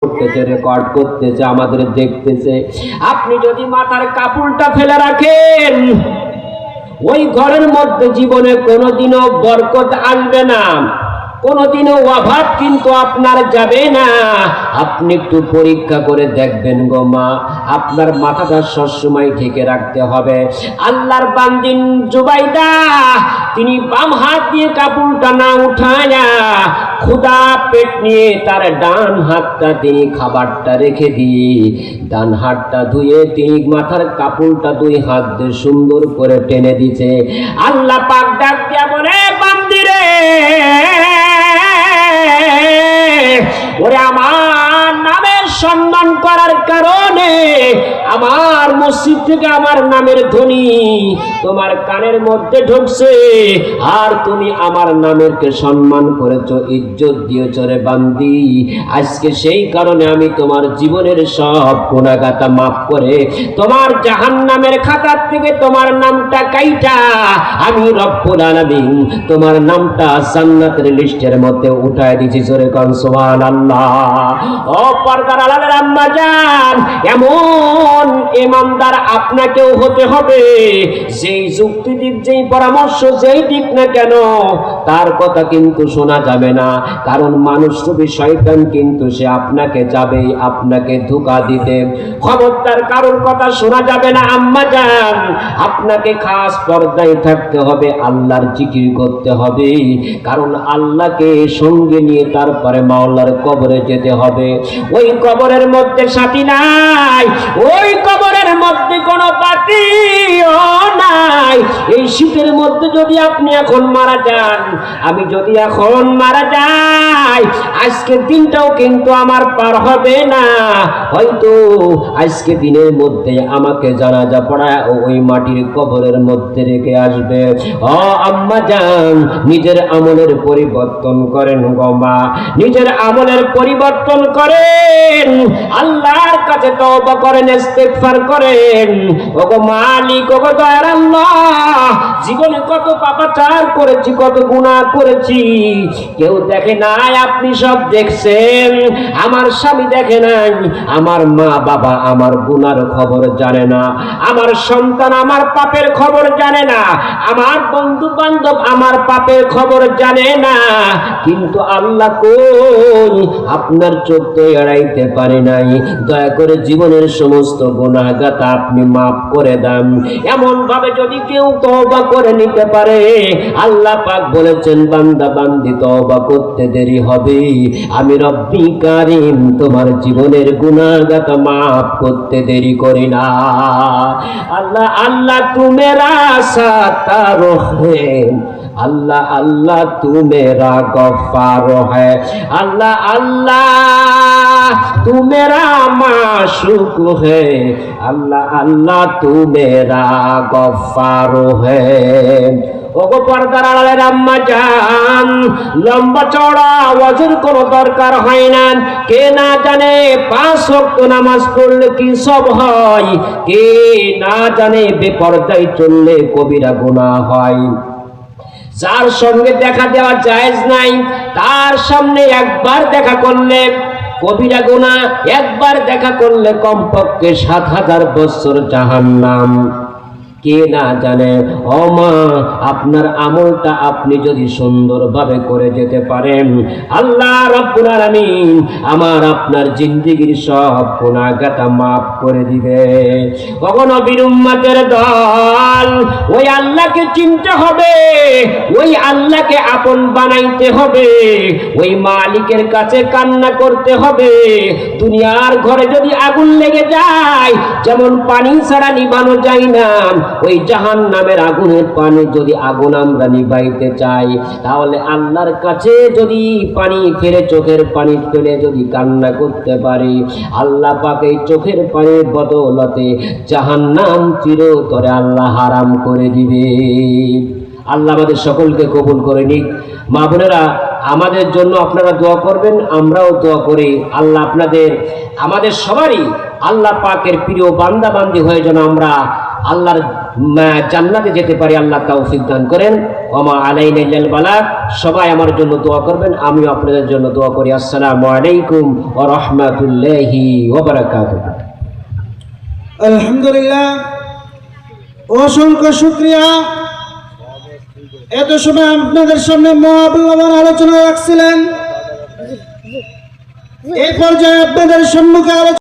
করতেছে, রেকর্ড করতেছে, আমাদের দেখতেছে। আপনি যদি মাথার কাপড়টা ফেলে রাখেন, ওই ঘরের মধ্যে জীবনে কোনোদিনও বরকত আসবে না, কোনোদিনও অভাব কিন্তু আপনার যাবে না। আপনি একটু পরীক্ষা করে দেখবেন গো মা, আপনার মাথাটা সবসময় ঢেকে রাখতে হবে। আল্লাহর বান্দিন জুবাইদা, তিনি বাম হাত দিয়ে কাপড়টা না উঠায়া ক্ষুধা পেট নিয়ে তার ডান হাতটা তিনি খাবারটা রেখে দিয়ে ডান হাতটা ধুয়ে তিনি মাথার কাপড়টা দুই হাত দিয়ে সুন্দর করে টেনে দিছে। আল্লাহ পাক ডাক দিয়া বলে, বান্দি রে, ওরে আমার নামের সম্মান করার কারণে আমার মসজিদ থেকে আমার নামের ধ্বনি তোমার কানের মধ্যে ঢুকছে, আর তুমি আমার নামেরকে সম্মান করেছো, ইজ্জত দিয়েছো রে বান্দি। আজকে সেই কারণে আমি তোমার জীবনের সব গুনাহগাতা মাফ করে তোমার জাহান্নামের খাতার থেকে তোমার নামটা কাইটা আমি রব্বুল আলামিন তোমার নামটা জান্নাতের লিস্টের মধ্যে উঠায় দিয়েছি। জোরে কোন সুবহানাল্লাহ। ও পর্দার আড়ালের আম্মা জান, এমন ইমানদার আপনাকেও হতে হবে, যেই যুক্তি দিক, যেই পরামর্শ, যেই দিক না কেন তার কথা কিন্তু শোনা যাবে না। কারণ মানুষ রূপী শয়তান কিন্তু সে আপনাকে যাবেই আপনাকে ধোঁকা দিতে। খবরদার কারোর কথা শোনা যাবে না আম্মা জান। আপনাকে খাস পর্দায় থাকতে হবে, আল্লাহর জিকির করতে হবে, কারণ আল্লাহকে সঙ্গে নিয়ে তারপরে মাওলার কবরে যেতে হবে। ওই কবরের মধ্যে সাথী নাই, ওই কবরের মধ্যে কোনো পাতিও নাই। এই শীতের মধ্যে যদি আপনি এখন মারা যান, আমি যদি এখন মারা যাই, আজকের দিনটাও কিন্তু আমার পার হবে না। হয়তো আজকে দিনের মধ্যে আমাকে জানাজা পড়ায় ওই মাটির কবরের মধ্যে রেখে আসবে। ও আম্মা জান, নিজের আমলের পরিবর্তন করেন গো মা, নিজের আমলের পরিবর্তন করেন, আল্লাহর কাছে তওবা করেন, ইস্তেগফার করেন। ওগো মালিক, ওগো দয়ার আল্লাহ, জীবনে কত পাপাচার করেছি, কত গুনাহ করেছি, কেউ দেখে নাই, আপনি সব দেখছেন। আমার স্বামী দেখে নাই, আমার মা বাবা আমার গুনার খবর জানে না, আমার সন্তান আমার পাপের খবর জানে না, আমার বন্ধু বান্ধব আমার পাপের খবর জানে না। কিন্তু আল্লাহ কই, আপনার চোখ তো এড়াইতে পারে নাই। দয়া করে জীবনের সমস্ত গুনাহগাতা আপনি মাফ করে দেন। এমন ভাবে যদি কেউ তওবা করে নিতে পারে, আল্লাহ পাক বলেছেন, বান্দা বান্দি তওবা করতে দেরি হবে, আমি রব্বি কারীম তোমার জীবনের গুনাহগাতা মাফ করতে দেরি করি না। আল্লাহ আল্লাহ তু মেরা সাতার হে, अल्लाह अल्लाह तू मेरा गफ्फार है, अल्लाह अल्लाह तू मेरा माशूक है, अल्लाह अल्लाह तू मेरा गफ्फार है। ওগো পর্দার আড়ালের আম্মা জান, লম্বা চওড়া ওয়াজের কোনো দরকার হয় না। কে না জানে 5 ওয়াক্ত নামাজ পড়লে কি সব হয়, কে না জানে বেপরদায় চললে কবিরা গুনাহ হয়। যার সঙ্গে দেখা দেওয়া জায়েজ নাই, তার সামনে একবার দেখা করলে কবিরা গুনাহ, একবার দেখা করলে কমপক্ষে 7000 বছর জাহান্নাম। কে না জানে। ও মা, আপনার আমলটা আপনি যদি সুন্দরভাবে করে যেতে পারেন, আল্লাহ রাব্বুল আলামিন আমার আপনার জিন্দেগীর সব গুনাহগাতা মাফ করে দিবে। ওগো নবীর উম্মতের দল, ওই আল্লাহকে চিনতে হবে, ওই আল্লাহকে আপন বানাইতে হবে, ওই মালিকের কাছে কান্না করতে হবে। দুনিয়ার ঘরে যদি আগুন লেগে যায়, যেমন পানি ছাড়া নিভানো যায় না, ওই জাহান্নামের আগুনের পানি যদি আগুন আমরা নিভাইতে চাই, তাহলে আল্লাহর কাছে যদি পানি ফেলে, চোখের পানি ফেলে যদি কান্না করতে পারি, আল্লাহ পাক এই চোখের পানির বদৌলতে জাহান্নাম চিরতরে আল্লাহ হারাম করে দিবে। আল্লাহ আমাদের সকলকে কবুল করে নিক। মা বোনেরা, আমাদের জন্য আপনারা দোয়া করবেন, আমরাও দোয়া করি। আল্লাহ আপনাদের, আমাদের সবারই আল্লাহ পাকের প্রিয় বান্দা বান্দি হয়ে যেন আমরা আল্লাহর জান্নাতে যেতে পারি, আল্লাহ তৌফিক দান করেন। ওমা আলাইনা ইল্লাল বালাগ। সবাই আমার জন্য দোয়া করবেন, আমিও আপনাদের জন্য দোয়া করি। আসসালামু আলাইকুম ওয়া রাহমাতুল্লাহি ওয়া বারাকাতুহু। আলহামদুলিল্লাহ, অসংখ্য শুকরিয়া। এত সময় আপনাদের সামনে মহামূল্যবান আলোচনা রাখছিলেন। এই পর্যায়ে আপনাদের সম্মুখে